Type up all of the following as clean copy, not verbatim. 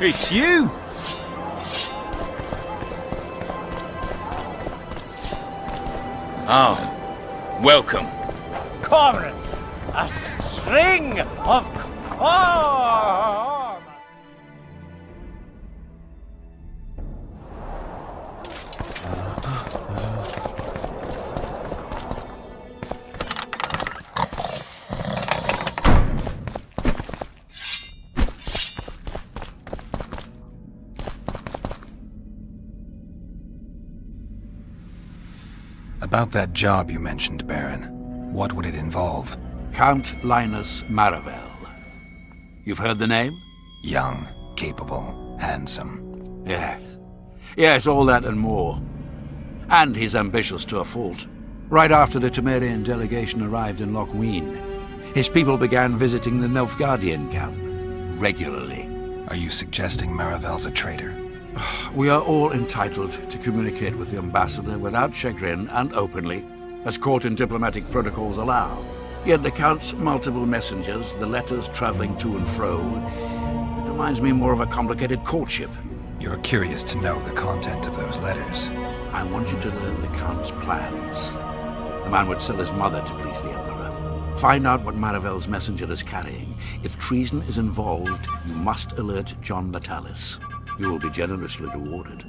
It's you! Ah, welcome. Comrades, a string of About that job you mentioned, Baron, what would it involve? Count Linus Maravel. You've heard the name? Young, capable, handsome. Yes. Yes, all that and more. And he's ambitious to a fault. Right after the Temerian delegation arrived in Lochween, his people began visiting the Nilfgaardian camp regularly. Are you suggesting Maravel's a traitor? We are all entitled to communicate with the ambassador without chagrin and openly, as court and diplomatic protocols allow. Yet the Count's multiple messengers, the letters traveling to and fro, it reminds me more of a complicated courtship. You're curious to know the content of those letters. I want you to learn the Count's plans. The man would sell his mother to please the Emperor. Find out what Maravel's messenger is carrying. If treason is involved, you must alert John Natalis. You will be generously rewarded,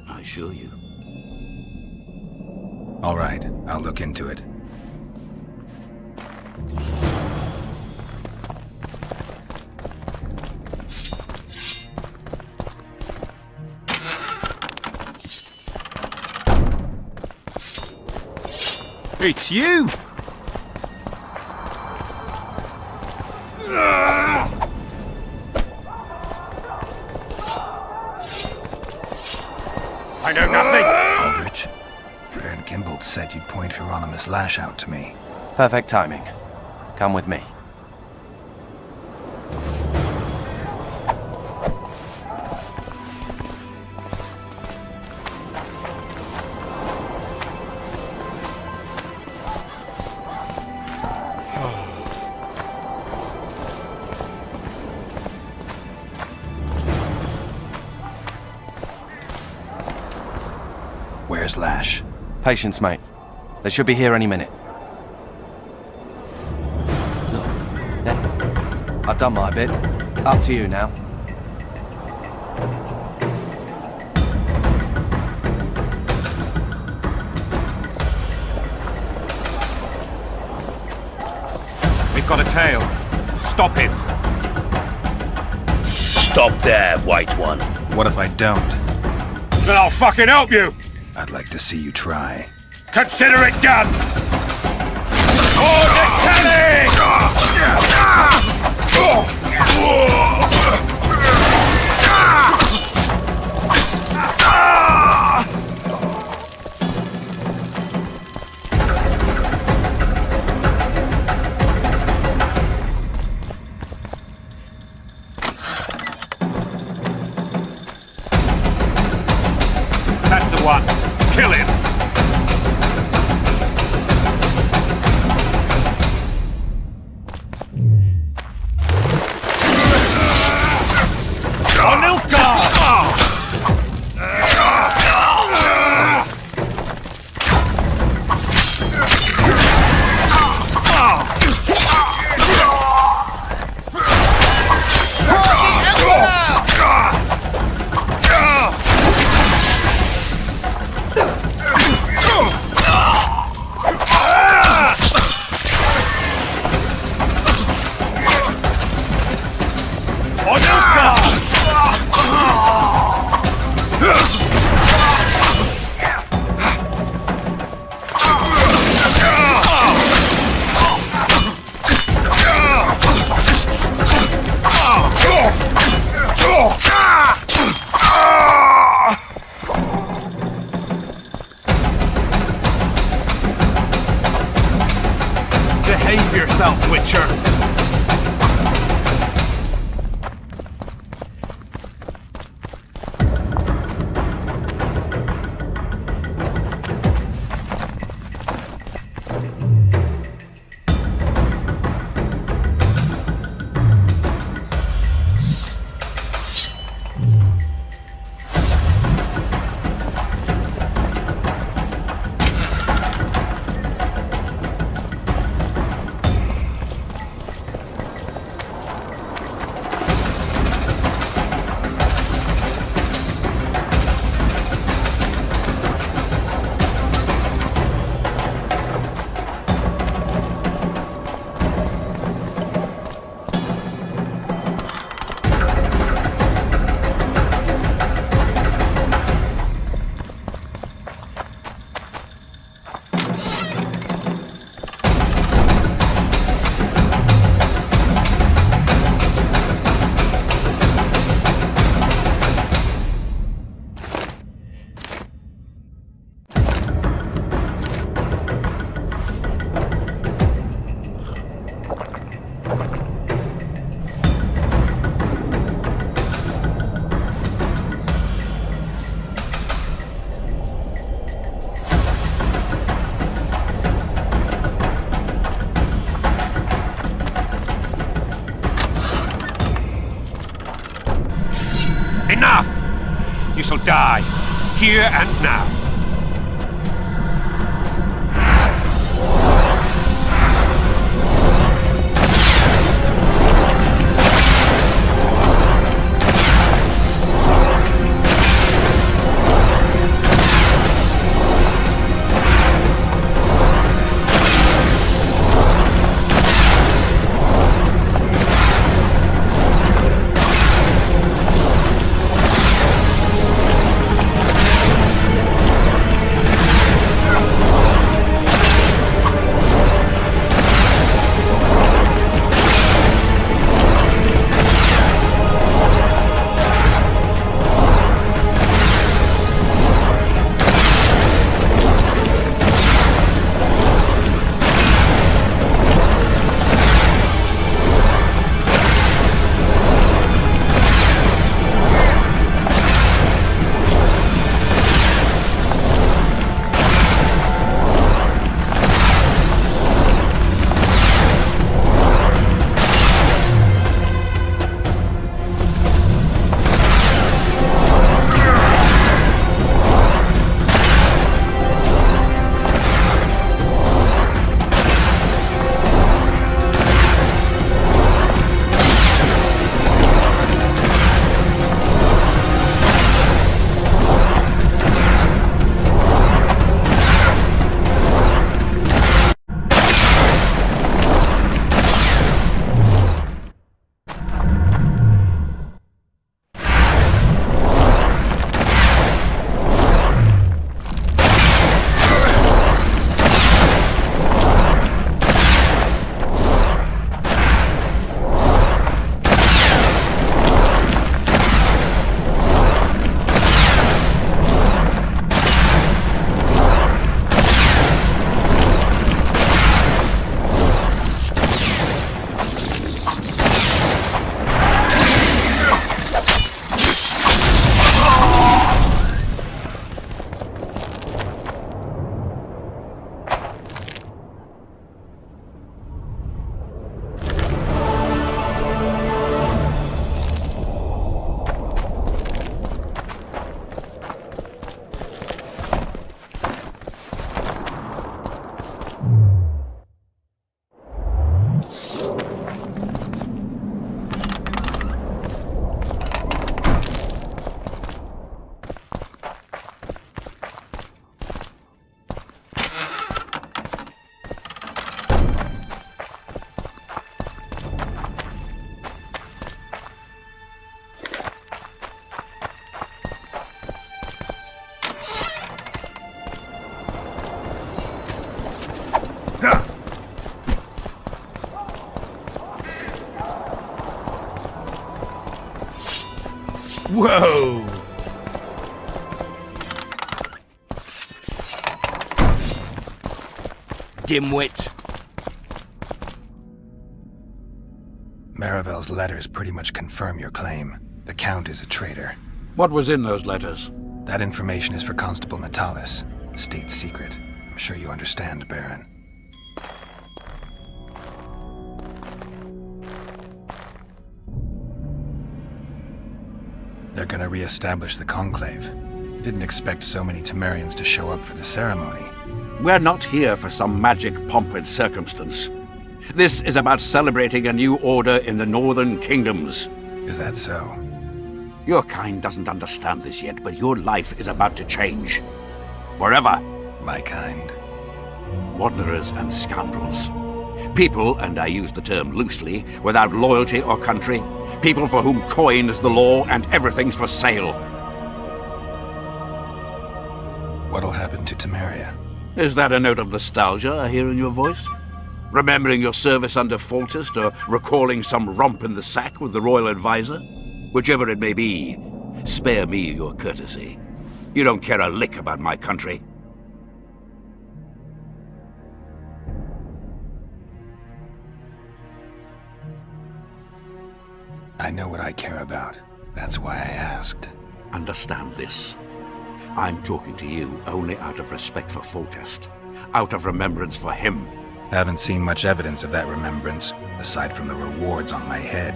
I assure you. All right, I'll look into it. It's you! I know nothing! Aldrich, Baron Kimbold said you'd point Hieronymus Lash out to me. Perfect timing. Come with me. Where's Lash? Patience, mate. They should be here any minute. Look, then. I've done my bit. Up to you now. We've got a tail. Stop him! Stop there, White One. What if I don't? Then I'll fucking help you! I'd like to see you try. Consider it done! Hold it, Telly! That's the one. Kill him! On Nilfgaard! Behave yourself, Witcher! shall die, here and now. Whoa! Dimwit. Maravel's letters pretty much confirm your claim. The Count is a traitor. What was in those letters? That information is for Constable Natalis. State secret. I'm sure you understand, Baron. They're gonna re-establish the Conclave. Didn't expect so many Temerians to show up for the ceremony. We're not here for some magic pomp and circumstance. This is about celebrating a new order in the Northern Kingdoms. Is that so? Your kind doesn't understand this yet, but your life is about to change. Forever. My kind. Wanderers and scoundrels. People, and I use the term loosely, without loyalty or country. People for whom coin is the law and everything's for sale. What'll happen to Temeria? Is that a note of nostalgia I hear in your voice? Remembering your service under Foltest, or recalling some romp in the sack with the royal advisor? Whichever it may be, spare me your courtesy. You don't care a lick about my country. I know what I care about. That's why I asked. Understand this. I'm talking to you only out of respect for Foltest, out of remembrance for him. Haven't seen much evidence of that remembrance, aside from the rewards on my head.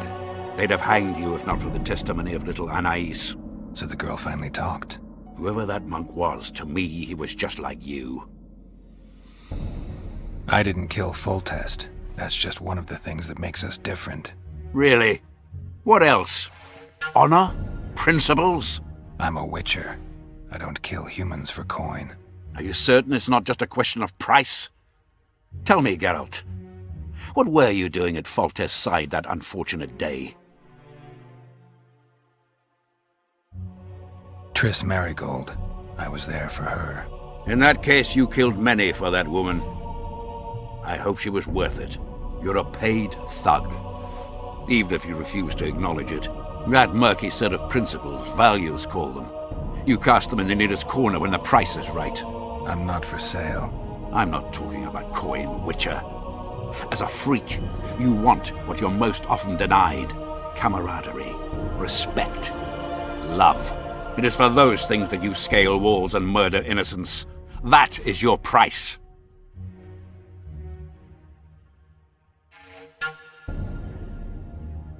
They'd have hanged you if not for the testimony of little Anais. So the girl finally talked. Whoever that monk was, to me, he was just like you. I didn't kill Foltest. That's just one of the things that makes us different. Really? What else? Honor? Principles? I'm a witcher. I don't kill humans for coin. Are you certain it's not just a question of price? Tell me, Geralt. What were you doing at Foltest's side that unfortunate day? Triss Marigold. I was there for her. In that case, you killed many for that woman. I hope she was worth it. You're a paid thug. Even if you refuse to acknowledge it. That murky set of principles, values call them. You cast them in the nearest corner when the price is right. I'm not for sale. I'm not talking about coin, Witcher. As a freak, you want what you're most often denied. Camaraderie, respect, love. It is for those things that you scale walls and murder innocents. That is your price.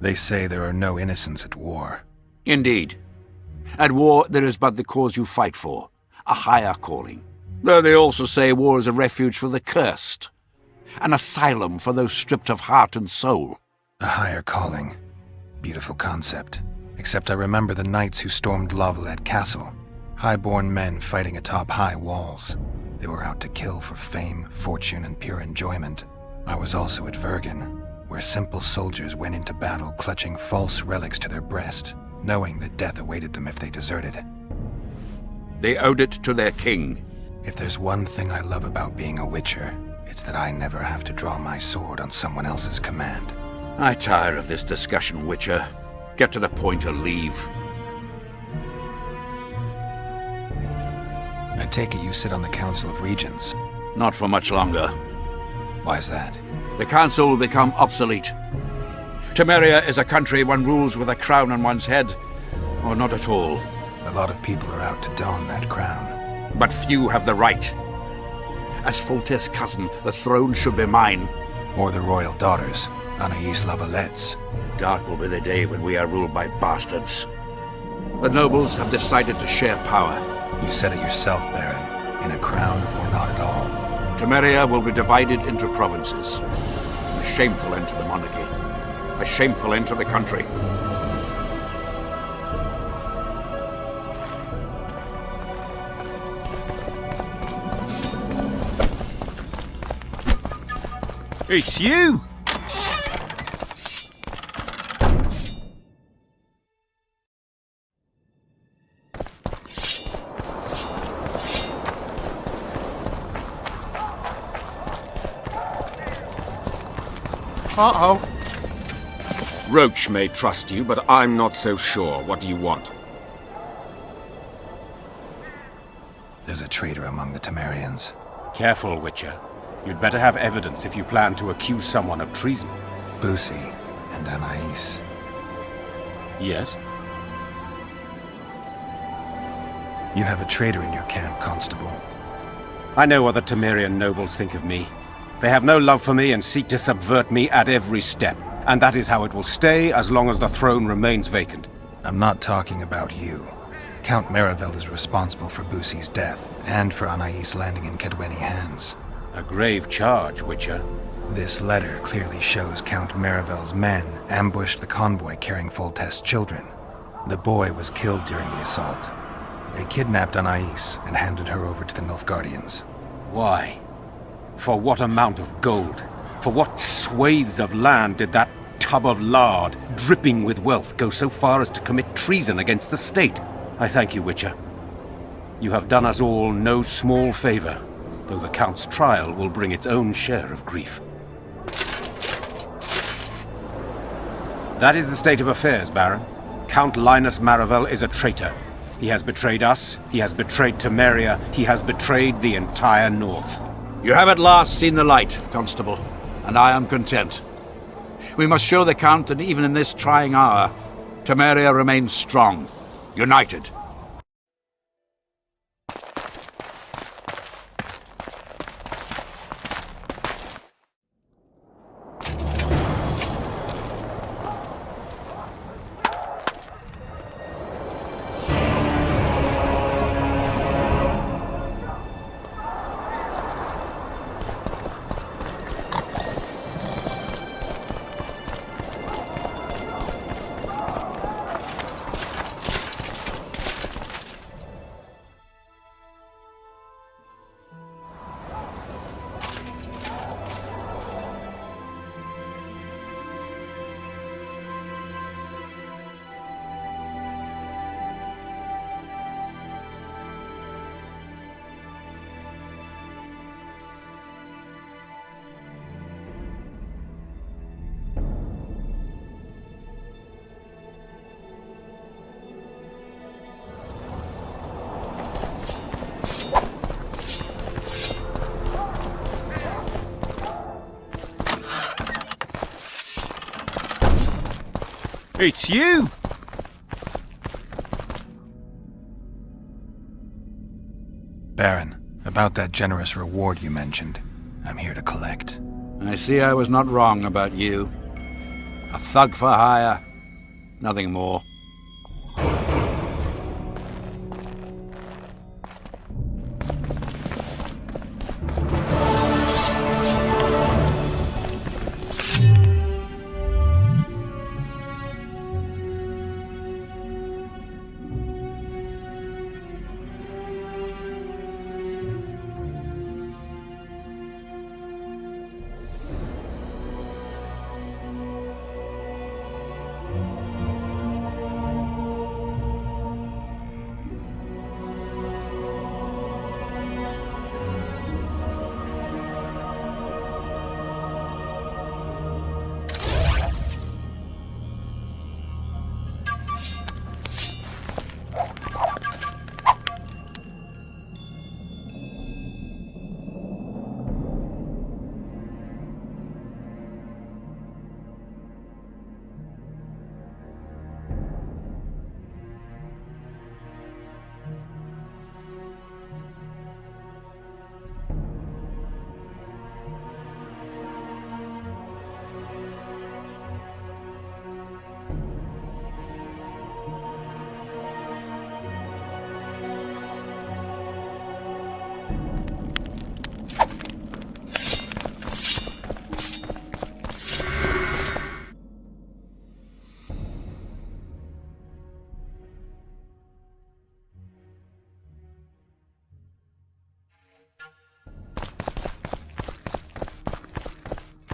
They say there are no innocents at war. Indeed. At war, there is but the cause you fight for, a higher calling. Though they also say war is a refuge for the cursed, an asylum for those stripped of heart and soul. A higher calling. Beautiful concept. Except I remember the knights who stormed Lavalette Castle. High-born men fighting atop high walls. They were out to kill for fame, fortune, and pure enjoyment. I was also at Vergen, where simple soldiers went into battle clutching false relics to their breast, knowing that death awaited them if they deserted. They owed it to their king. If there's one thing I love about being a witcher, it's that I never have to draw my sword on someone else's command. I tire of this discussion, Witcher. Get to the point or leave. I take it you sit on the Council of Regents. Not for much longer. Why's that? The council will become obsolete. Temeria is a country one rules with a crown on one's head, or not at all. A lot of people are out to don that crown. But few have the right. As Foltest's cousin, the throne should be mine. Or the royal daughters, Anais Lavalette's. Dark will be the day when we are ruled by bastards. The nobles have decided to share power. You said it yourself, Baron. In a crown or not at all. Temeria will be divided into provinces. A shameful end to the monarchy. A shameful end to the country. It's you! Uh-oh. Roach may trust you, but I'm not so sure. What do you want? There's a traitor among the Temerians. Careful, Witcher. You'd better have evidence if you plan to accuse someone of treason. Busi and Anais. Yes? You have a traitor in your camp, Constable. I know what the Temerian nobles think of me. They have no love for me and seek to subvert me at every step. And that is how it will stay as long as the throne remains vacant. I'm not talking about you. Count Maravel is responsible for Busi's death, and for Anais landing in Cadweni hands. A grave charge, Witcher. This letter clearly shows Count Maravel's men ambushed the convoy carrying Foltest's children. The boy was killed during the assault. They kidnapped Anais and handed her over to the Nilfgaardians. Why? For what amount of gold? For what swathes of land did that tub of lard, dripping with wealth, go so far as to commit treason against the state? I thank you, Witcher. You have done us all no small favor, though the Count's trial will bring its own share of grief. That is the state of affairs, Baron. Count Linus Maravel is a traitor. He has betrayed us, he has betrayed Temeria, he has betrayed the entire North. You have at last seen the light, Constable, and I am content. We must show the Count that even in this trying hour, Temeria remains strong, united. It's you! Baron, about that generous reward you mentioned, I'm here to collect. I see I was not wrong about you. A thug for hire, nothing more.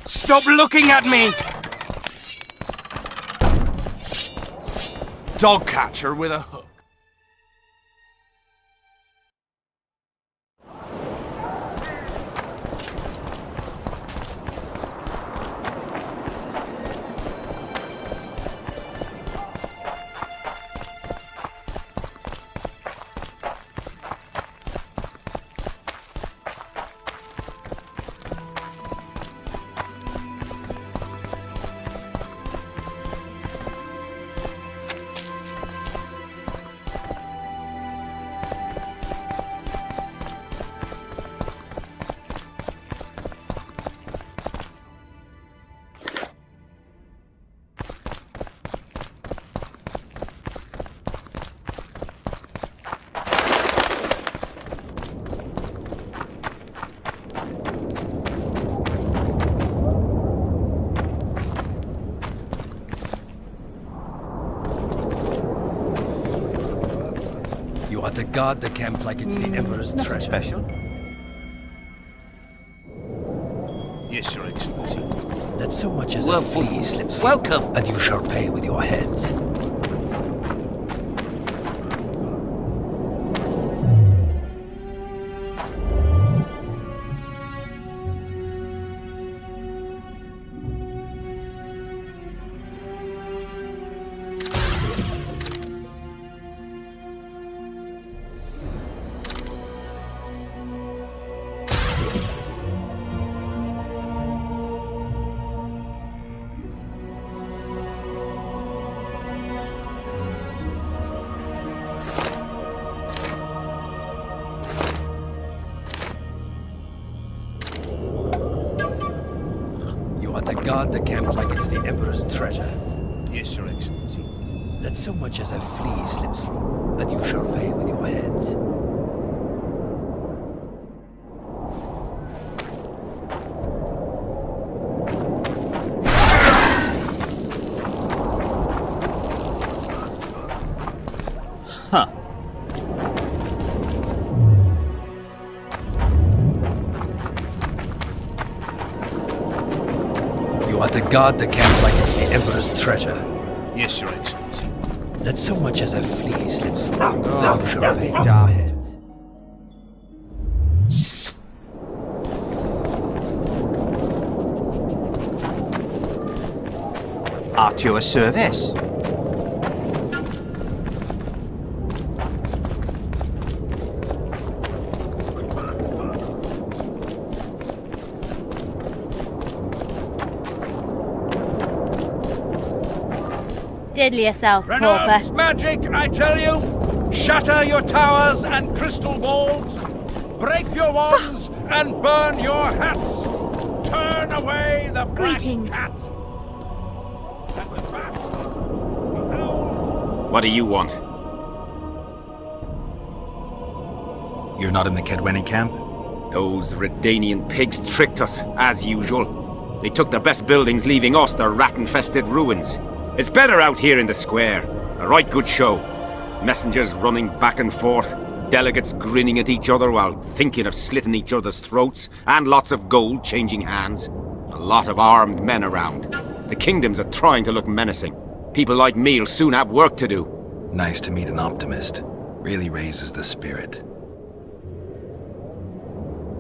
Stop looking at me! Dog catcher with a hook. You are to guard the camp like it's the Emperor's treasure. Special? Yes, Your Excellency. Let so much as a flea slip through, Welcome. and you shall pay with your heads. To guard the camp like it's the Emperor's treasure. Yes, Your Excellency. Let so much as a flea slip through, and you shall pay with your heads. Huh. You are to guard the camp like it's the Emperor's treasure. Yes, Your Excellency. Let so much as a flea slip through, then you shall pay with your heads. At your service. Diddle yourself, pauper. magic, I tell you! Shatter your towers and crystal balls! Break your wands and burn your hats! Turn away the black Greetings. cat! And with that, What do you want? You're not in the Kedweni camp? Those Redanian pigs tricked us, as usual. They took the best buildings, leaving us the rat-infested ruins. It's better out here in the square. A right good show. Messengers running back and forth, delegates grinning at each other while thinking of slitting each other's throats, and lots of gold changing hands. A lot of armed men around. The kingdoms are trying to look menacing. People like me'll soon have work to do. Nice to meet an optimist. Really raises the spirit.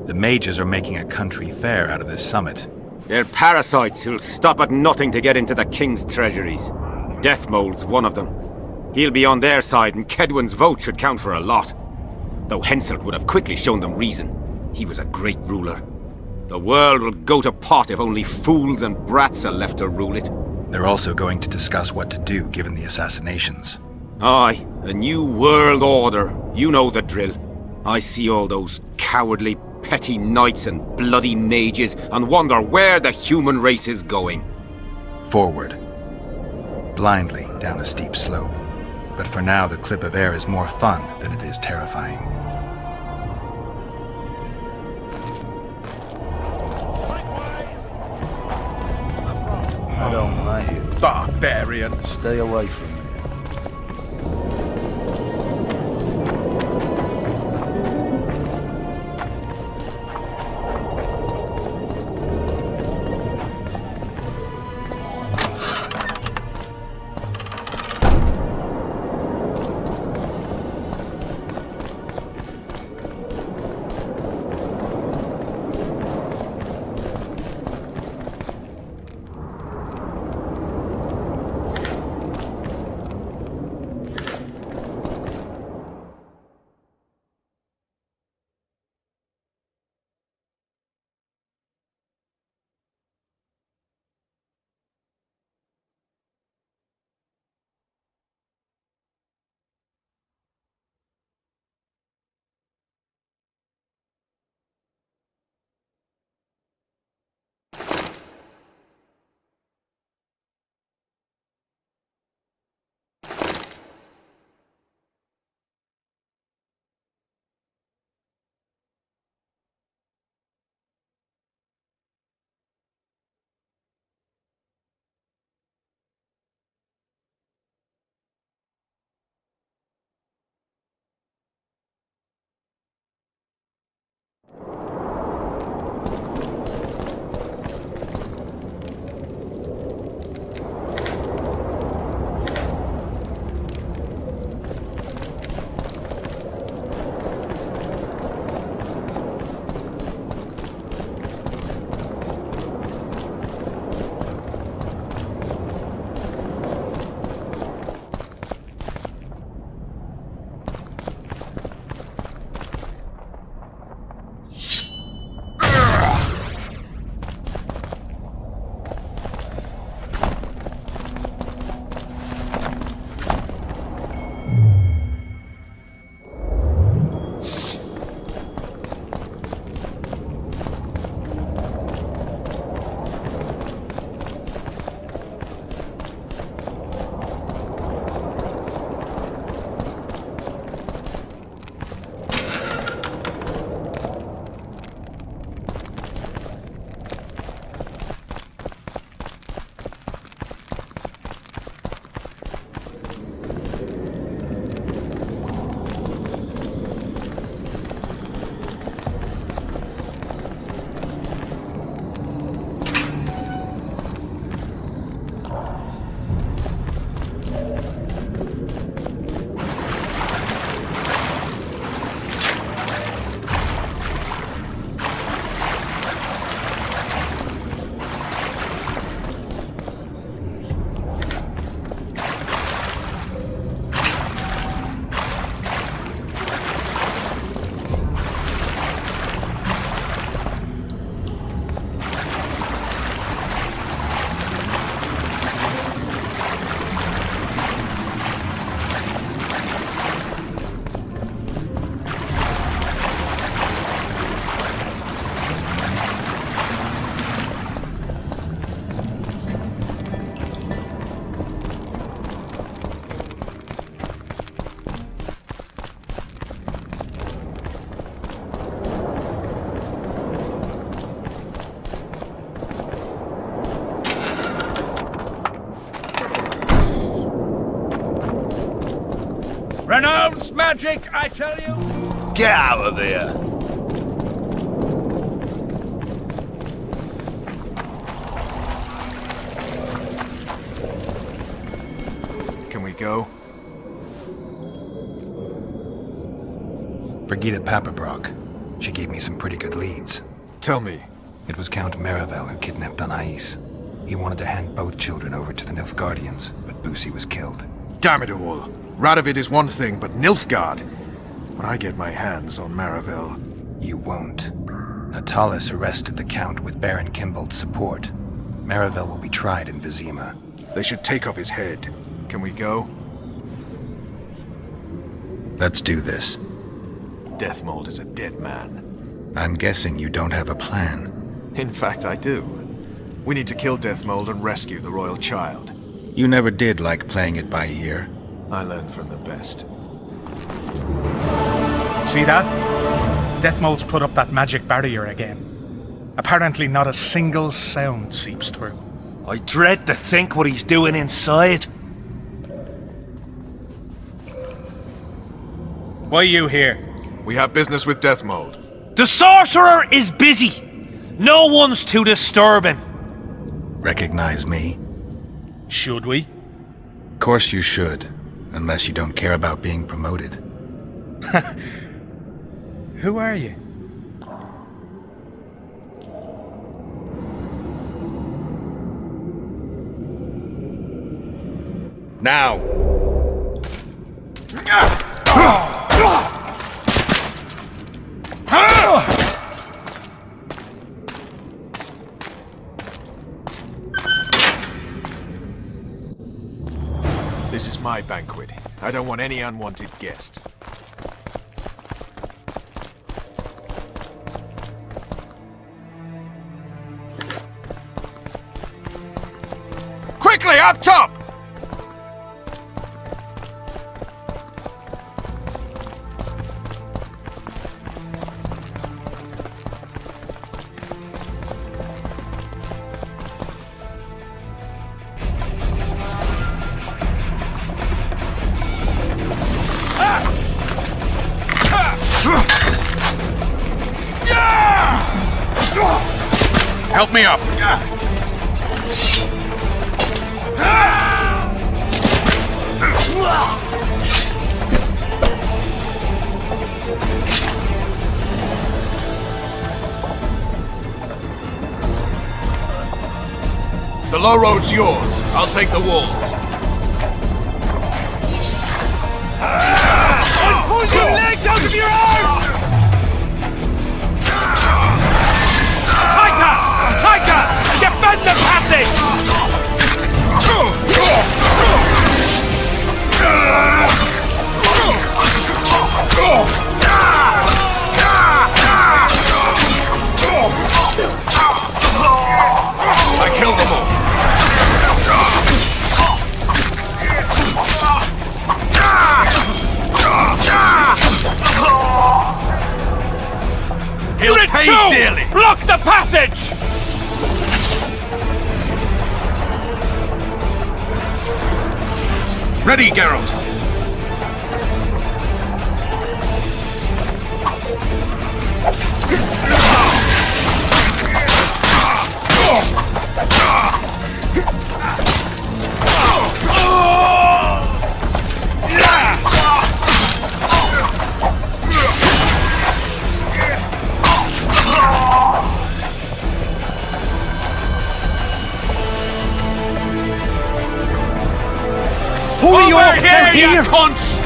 The mages are making a country fair out of this summit. They're parasites who'll stop at nothing to get into the king's treasuries. Deathmold's one of them. He'll be on their side, and Kedwen's vote should count for a lot. Though Henselt would have quickly shown them reason. He was a great ruler. The world will go to pot if only fools and brats are left to rule it. They're also going to discuss what to do given the assassinations. Aye, a new world order. You know the drill. I see all those cowardly, petty knights and bloody mages and wonder where the human race is going. Forward. Blindly down a steep slope. But for now, the clip of air is more fun than it is terrifying. I don't like you. barbarian! Stay away from me. Renounce magic, I tell you! Get out of here! Can we go? Brigida Papabrock. She gave me some pretty good leads. Tell me. It was Count Maravel who kidnapped Anais. He wanted to hand both children over to the Nilfgaardians, but Boosie was killed. Damn it all. Radovid is one thing, but Nilfgaard. When I get my hands on Maravel... You won't. Natalis arrested the Count with Baron Kimbold's support. Maravel will be tried in Vizima. They should take off his head. Can we go? Let's do this. Deathmold is a dead man. I'm guessing you don't have a plan. In fact, I do. We need to kill Deathmold and rescue the royal child. You never did like playing it by ear. I learned from the best. See that? Deathmold's put up that magic barrier again. Apparently not a single sound seeps through. I dread to think what he's doing inside. Why you here? We have business with Deathmold. The sorcerer is busy. No one's to disturb him. Recognize me? Should we? Of course you should, unless you don't care about being promoted. Who are you? Now! This is my banquet. I don't want any unwanted guests. Quickly, up top! Help me up! The low road's yours. I'll take the walls. Pull your legs out of your arms! Tighter! Tighter! Defend the passage! I killed them all. He'll pay dearly! Block the passage! Ready, Geralt. Over here, you cunts!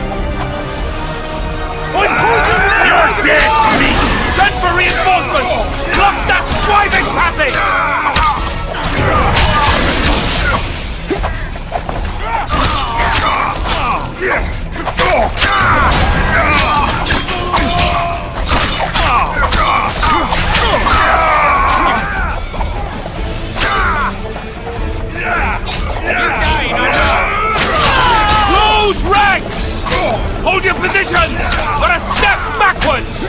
You're dead, meat! Send for reinforcements! Block that swiving passage! Close ranks! Hold your positions! But a step backwards!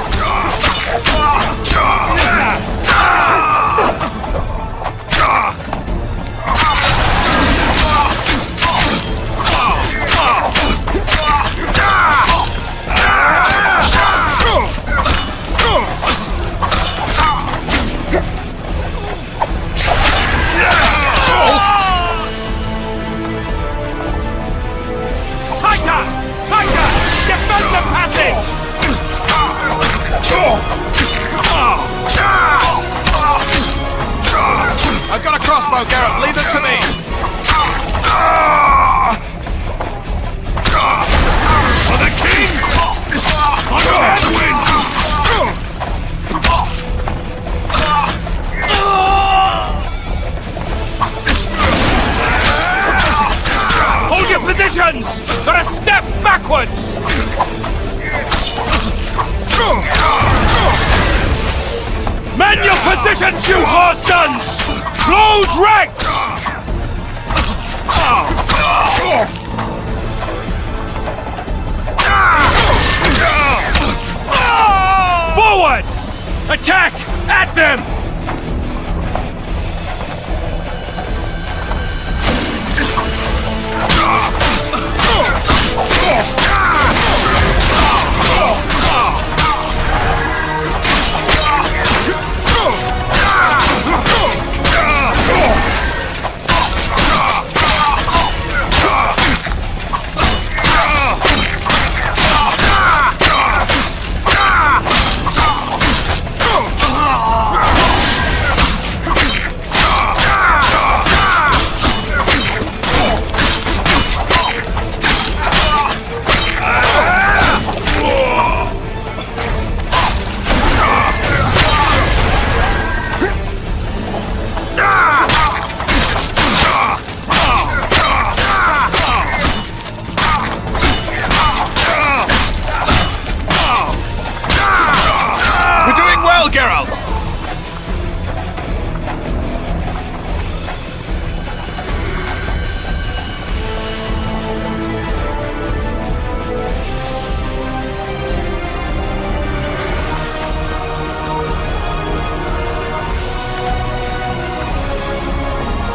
positions! Not a step backwards! Mend your positions, you whore sons! Close ranks! Forward! Attack! At them!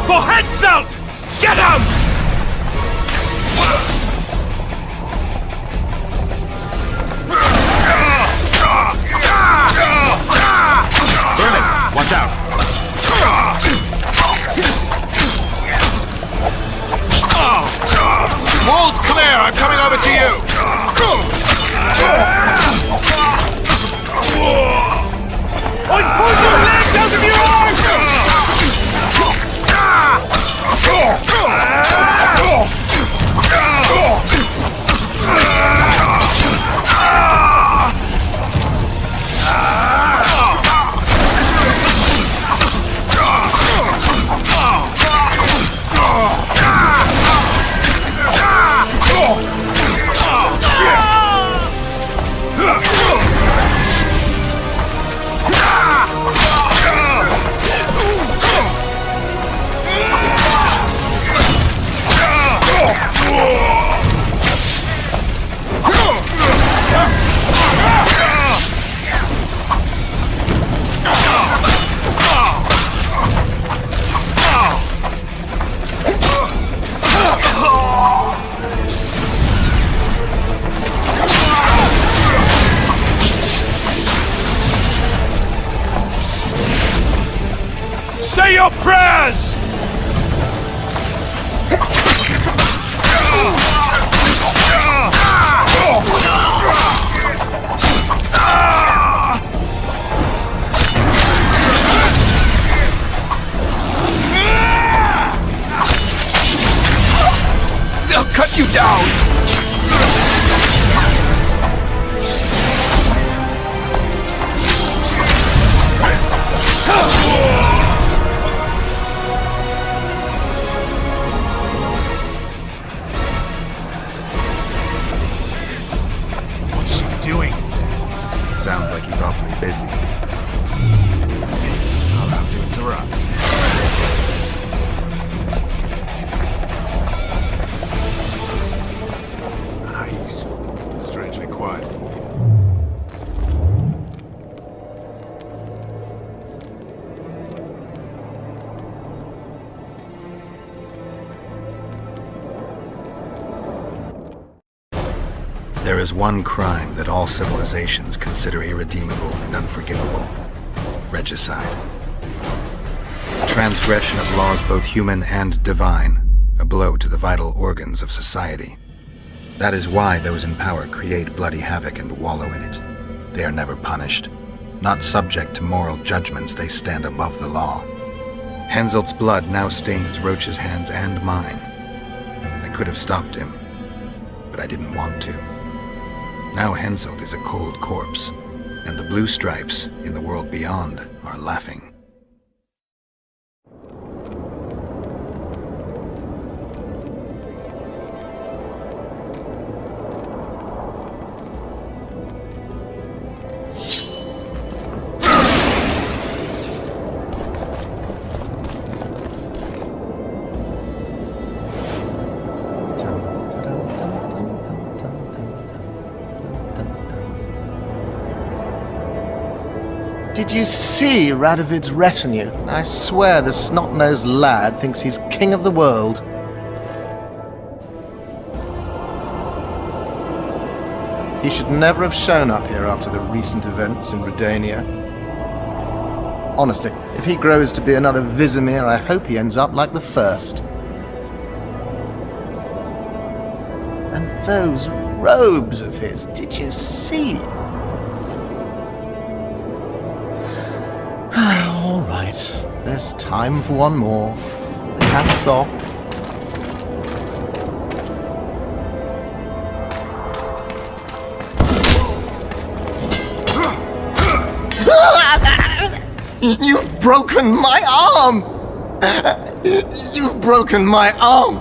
For Henselt! Get him! Burning! Watch out! Walls clear! I'm coming over to you! I pull your legs out of your arms! Say your prayers! They'll cut you down! What's he doing? Sounds like he's awfully busy. I'll have to interrupt. Nice. Strangely quiet in here. There is one crime that all civilizations consider irredeemable and unforgivable: regicide. Transgression of laws both human and divine, a blow to the vital organs of society. That is why those in power create bloody havoc and wallow in it. They are never punished. Not subject to moral judgments, they stand above the law. Henselt's blood now stains Roach's hands and mine. I could have stopped him, but I didn't want to. Now Henselt is a cold corpse, and the blue stripes in the world beyond are laughing. Did you see Radovid's retinue? I swear the snot-nosed lad thinks he's king of the world. He should never have shown up here after the recent events in Redania. Honestly, if he grows to be another Vizimir, I hope he ends up like the first. And those robes of his, did you see? All right, there's time for one more. Hats off. You've broken my arm! You've broken my arm!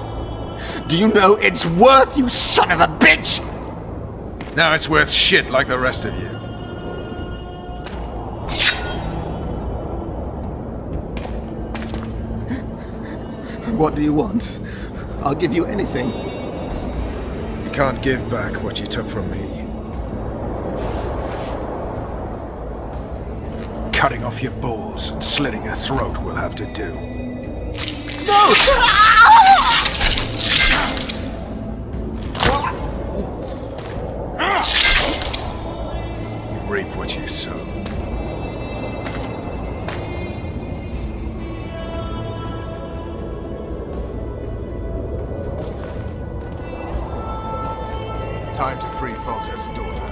Do you know it's worth, you son of a bitch? Now it's worth shit like the rest of you. What do you want? I'll give you anything. You can't give back what you took from me. Cutting off your balls and slitting your throat will have to do. No! You reap what you sow. Time to free Foltest's daughter.